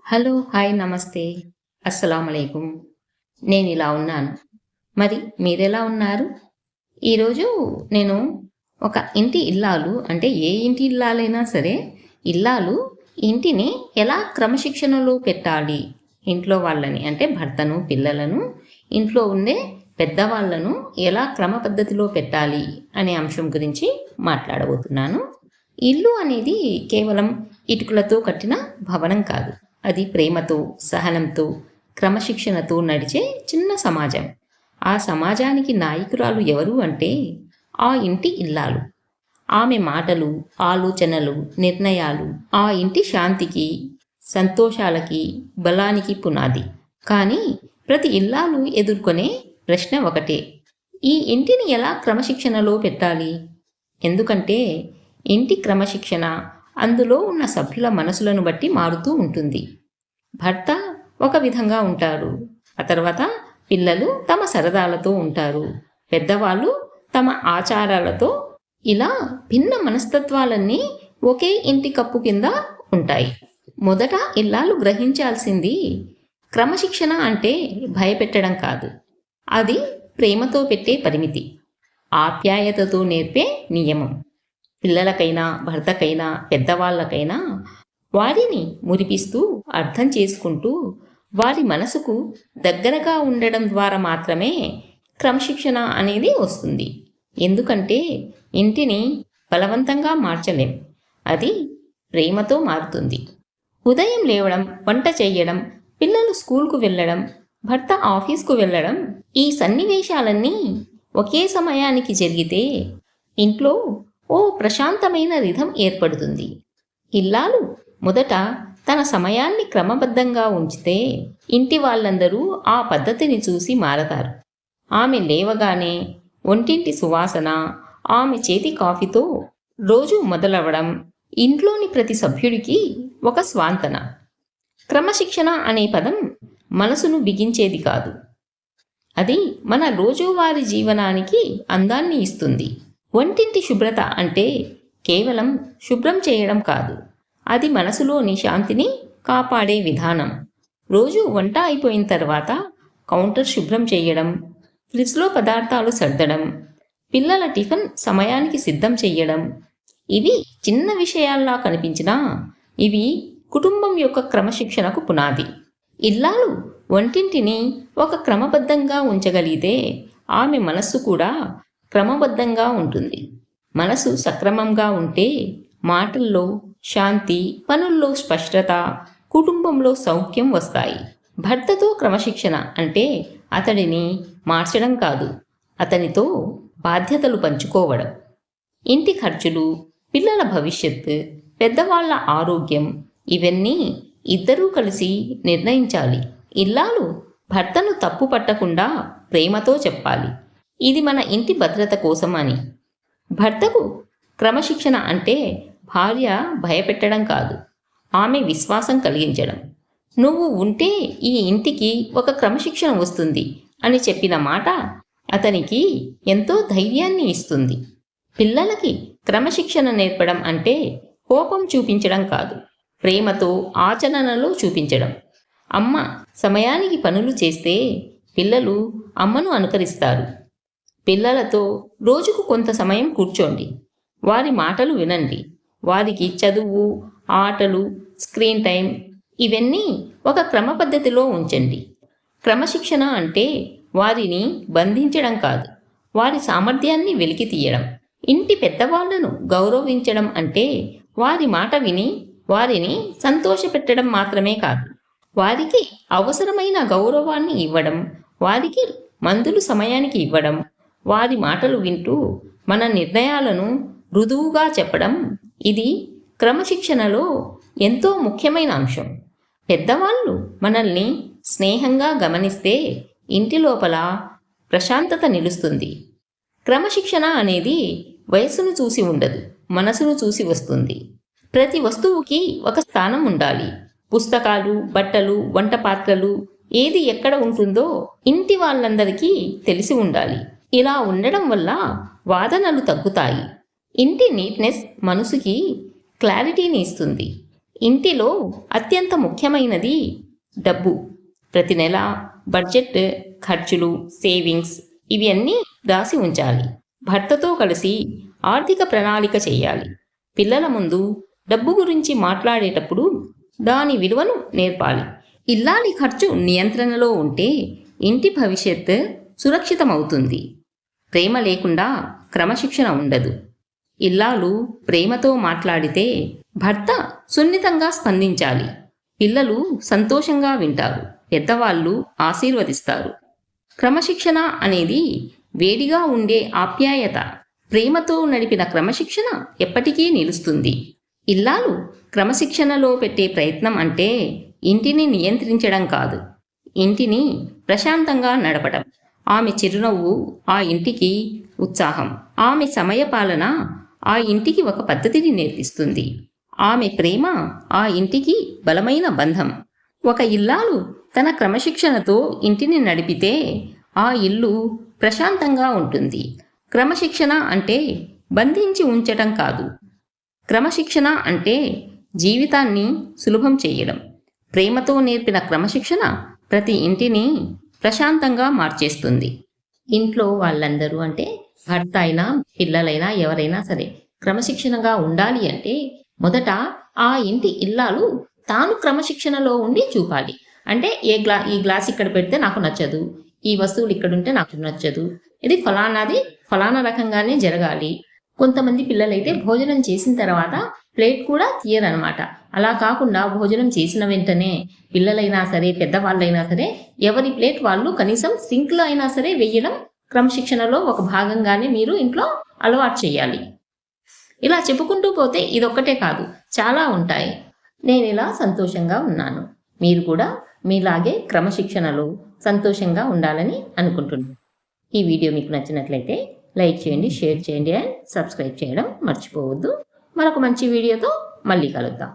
Hello, hi, నమస్తే. అస్సలామలైకుం. నేనిలా ఉన్నాను. మరి మీరెలా ఉన్నారు? ఈరోజు నేను ఒక ఇంటి ఇల్లాలు అంటే ఏ ఇంటి ఇల్లాలైనా సరే, ఇల్లాలు ఇంటిని ఎలా క్రమశిక్షణలో పెట్టాలి, ఇంట్లో వాళ్ళని అంటే భర్తను, పిల్లలను, ఇంట్లో ఉండే పెద్దవాళ్ళను ఎలా క్రమ పద్ధతిలో పెట్టాలి అనే అంశం గురించి మాట్లాడబోతున్నాను. ఇల్లు అనేది కేవలం ఇటుకలతో కట్టిన భవనం కాదు. అది ప్రేమతో, సహనంతో, క్రమశిక్షణతో నడిచే చిన్న సమాజం. ఆ సమాజానికి నాయకురాలు ఎవరు అంటే ఆ ఇంటి ఇల్లాలు. ఆమె మాటలు, ఆలోచనలు, నిర్ణయాలు ఆ ఇంటి శాంతికి, సంతోషాలకి, బలానికి పునాది. కానీ ప్రతి ఇల్లాలు ఎదుర్కొనే ప్రశ్న ఒకటే: ఈ ఇంటిని ఎలా క్రమశిక్షణలో పెట్టాలి? ఎందుకంటే ఇంటి క్రమశిక్షణ అందులో ఉన్న సభ్యుల మనసులను బట్టి మారుతూ ఉంటుంది. భర్త ఒక విధంగా ఉంటారు, ఆ తర్వాత పిల్లలు తమ సరదాలతో ఉంటారు, పెద్దవాళ్ళు తమ ఆచారాలతో. ఇలా భిన్న మనస్తత్వాలన్నీ ఒకే ఇంటి కప్పు కింద ఉంటాయి. మొదట ఇల్లాలు గ్రహించాల్సింది క్రమశిక్షణ అంటే భయపెట్టడం కాదు. అది ప్రేమతో పెట్టే పరిమితి, ఆప్యాయతతో నేర్పే నియమం. పిల్లలకైనా, భర్తకైనా, పెద్దవాళ్ళకైనా వారిని మురిపిస్తూ, అర్థం చేసుకుంటూ, వారి మనసుకు దగ్గరగా ఉండడం ద్వారా మాత్రమే క్రమశిక్షణ అనేది వస్తుంది. ఎందుకంటే ఇంటిని బలవంతంగా మార్చలేం, అది ప్రేమతో మారుతుంది. ఉదయం లేవడం, వంట చేయడం, పిల్లలు స్కూల్కు వెళ్ళడం, భర్త ఆఫీస్కు వెళ్ళడం, ఈ సన్నివేశాలన్నీ ఒకే సమయానికి జరిగితే ఇంట్లో ఓ ప్రశాంతమైన రిథం ఏర్పడుతుంది. ఇల్లాలు మొదట తన సమయాన్ని క్రమబద్ధంగా ఉంచితే ఇంటి వాళ్ళందరూ ఆ పద్ధతిని చూసి మారతారు. ఆమె లేవగానే ఒంటింటి సువాసన, ఆమె చేతి కాఫీతో రోజు మొదలవడం ఇంట్లోని ప్రతి సభ్యుడికి ఒక స్వాంతన. క్రమశిక్షణ అనే పదం మనసును బిగించేది కాదు, అది మన రోజువారీ జీవనానికి అందాన్ని ఇస్తుంది. ఒంటింటి శుభ్రత అంటే కేవలం శుభ్రం చేయడం కాదు, అది మనసులోని శాంతిని కాపాడే విధానం. రోజు వంట అయిపోయిన తర్వాత కౌంటర్ శుభ్రం చేయడం, ఫ్రిడ్జ్లో పదార్థాలు సర్దడం, పిల్లల టిఫిన్ సమయానికి సిద్ధం చేయడం, ఇవి చిన్న విషయాల్లా కనిపించినా ఇవి కుటుంబం యొక్క క్రమశిక్షణకు పునాది. ఇల్లాలు వంటింటిని ఒక క్రమబద్ధంగా ఉంచగలిగితే ఆమె మనస్సు కూడా క్రమబద్ధంగా ఉంటుంది. మనసు సక్రమంగా ఉంటే మాటల్లో శాంతి, పనుల్లో స్పష్టత, కుటుంబంలో సౌఖ్యం వస్తాయి. భర్తతో క్రమశిక్షణ అంటే అతడిని మార్చడం కాదు, అతనితో బాధ్యతలు పంచుకోవడం. ఇంటి ఖర్చులు, పిల్లల భవిష్యత్తు, పెద్దవాళ్ల ఆరోగ్యం, ఇవన్నీ ఇద్దరూ కలిసి నిర్ణయించాలి. ఇల్లాలు భర్తను తప్పు పట్టకుండా ప్రేమతో చెప్పాలి, ఇది మన ఇంటి భద్రత కోసం అని. భర్తకు క్రమశిక్షణ అంటే భార్య భయపెట్టడం కాదు, ఆమె విశ్వాసం కలిగించడం. నువ్వు ఉంటే ఈ ఇంటికి ఒక క్రమశిక్షణ వస్తుంది అని చెప్పిన మాట అతనికి ఎంతో ధైర్యాన్ని ఇస్తుంది. పిల్లలకి క్రమశిక్షణ నేర్పడం అంటే కోపం చూపించడం కాదు, ప్రేమతో ఆచరణలో చూపించడం. అమ్మ సమయానికి పనులు చేస్తే పిల్లలు అమ్మను అనుకరిస్తారు. పిల్లలతో రోజుకు కొంత సమయం కూర్చోండి, వారి మాటలు వినండి, వారికి చదువు, ఆటలు, స్క్రీన్ టైం ఇవన్నీ ఒక క్రమ పద్ధతిలో ఉంచండి. క్రమశిక్షణ అంటే వారిని బంధించడం కాదు, వారి సామర్థ్యాన్ని వెలికి తీయడం. ఇంటి పెద్దవాళ్లను గౌరవించడం అంటే వారి మాట విని వారిని సంతోషపెట్టడం మాత్రమే కాదు, వారికి అవసరమైన గౌరవాన్ని ఇవ్వడం, వారికి మందులు సమయానికి ఇవ్వడం, వారి మాటలు వింటూ మన నిర్ణయాలను మృదువుగా చెప్పడం, ఇది క్రమశిక్షణలో ఎంతో ముఖ్యమైన అంశం. పెద్దవాళ్ళు మనల్ని స్నేహంగా గమనిస్తే ఇంటి లోపల ప్రశాంతత నిలుస్తుంది. క్రమశిక్షణ అనేది వయసును చూసి ఉండదు, మనసును చూసి వస్తుంది. ప్రతి వస్తువుకి ఒక స్థానం ఉండాలి. పుస్తకాలు, బట్టలు, వంట పాత్రలు, ఏది ఎక్కడ ఉంటుందో ఇంటి వాళ్ళందరికీ తెలిసి ఉండాలి. ఇలా ఉండడం వల్ల వాదనలు తగ్గుతాయి. ఇంటి నీట్నెస్ మనసుకి క్లారిటీని ఇస్తుంది. ఇంటిలో అత్యంత ముఖ్యమైనది డబ్బు. ప్రతి నెల బడ్జెట్, ఖర్చులు, సేవింగ్స్ ఇవి అన్నీ రాసి ఉంచాలి. భర్తతో కలిసి ఆర్థిక ప్రణాళిక చేయాలి. పిల్లల ముందు డబ్బు గురించి మాట్లాడేటప్పుడు దాని విలువను నేర్పాలి. ఇల్లాలి ఖర్చు నియంత్రణలో ఉంటే ఇంటి భవిష్యత్ సురక్షితమవుతుంది. ప్రేమ లేకుండా క్రమశిక్షణ ఉండదు. ఇల్లాలు ప్రేమతో మాట్లాడితే భర్త సున్నితంగా స్పందించాలి. పిల్లలు సంతోషంగా వింటారు. పెద్దవాళ్ళు ఆశీర్వదిస్తారు. క్రమశిక్షణ అనేది వేడిగా ఉండే ఆప్యాయత. ప్రేమతో నడిపిన క్రమశిక్షణ ఎప్పటికీ నిలుస్తుంది. ఇల్లాలు క్రమశిక్షణలో పెట్టే ప్రయత్నం అంటే ఇంటిని నియంత్రించడం కాదు, ఇంటిని ప్రశాంతంగా నడపడం. ఆమె చిరునవ్వు ఆ ఇంటికి ఉత్సాహం. ఆమె సమయపాలన ఆ ఇంటికి ఒక పద్ధతిని నేర్పిస్తుంది. ఆమె ప్రేమ ఆ ఇంటికి బలమైన బంధం. ఒక ఇల్లాలు తన క్రమశిక్షణతో ఇంటిని నడిపితే ఆ ఇల్లు ప్రశాంతంగా ఉంటుంది. క్రమశిక్షణ అంటే బంధించి ఉంచటం కాదు. క్రమశిక్షణ అంటే జీవితాన్ని సులభం చేయడం. ప్రేమతో నేర్పిన క్రమశిక్షణ ప్రతి ఇంటిని ప్రశాంతంగా మార్చేస్తుంది. ఇంట్లో వాళ్ళందరూ అంటే భర్త అయినా పిల్లలైనా ఎవరైనా సరే క్రమశిక్షణగా ఉండాలి అంటే మొదట ఆ ఇంటి ఇల్లాలు తాను క్రమశిక్షణలో ఉండి చూపాలి. అంటే ఈ గ్లాస్ ఇక్కడ పెడితే నాకు నచ్చదు, ఈ వస్తువులు ఇక్కడ ఉంటే నాకు నచ్చదు, ఇది ఫలానా రకంగానే జరగాలి. కొంతమంది పిల్లలైతే భోజనం చేసిన తర్వాత ప్లేట్ కూడా తీయరనమాట. అలా కాకుండా భోజనం చేసిన వెంటనే పిల్లలైనా సరే పెద్దవాళ్ళైనా సరే ఎవరి ప్లేట్ వాళ్ళు కనీసం సింక్లో అయినా సరే వేయడం క్రమశిక్షణలో ఒక భాగంగానే మీరు ఇంట్లో అలవాటు చేయాలి. ఇలా చెప్పుకుంటూ పోతే ఇదొక్కటే కాదు, చాలా ఉంటాయి. నేను ఇలా సంతోషంగా ఉన్నాను, మీరు కూడా మీలాగే క్రమశిక్షణలో సంతోషంగా ఉండాలని అనుకుంటున్నాను. ఈ వీడియో మీకు నచ్చినట్లయితే లైక్ చేయండి, షేర్ చేయండి అండ్ సబ్స్క్రైబ్ చేయడం మర్చిపోవద్దు. మరొక మంచి వీడియోతో మళ్ళీ కలుద్దాం.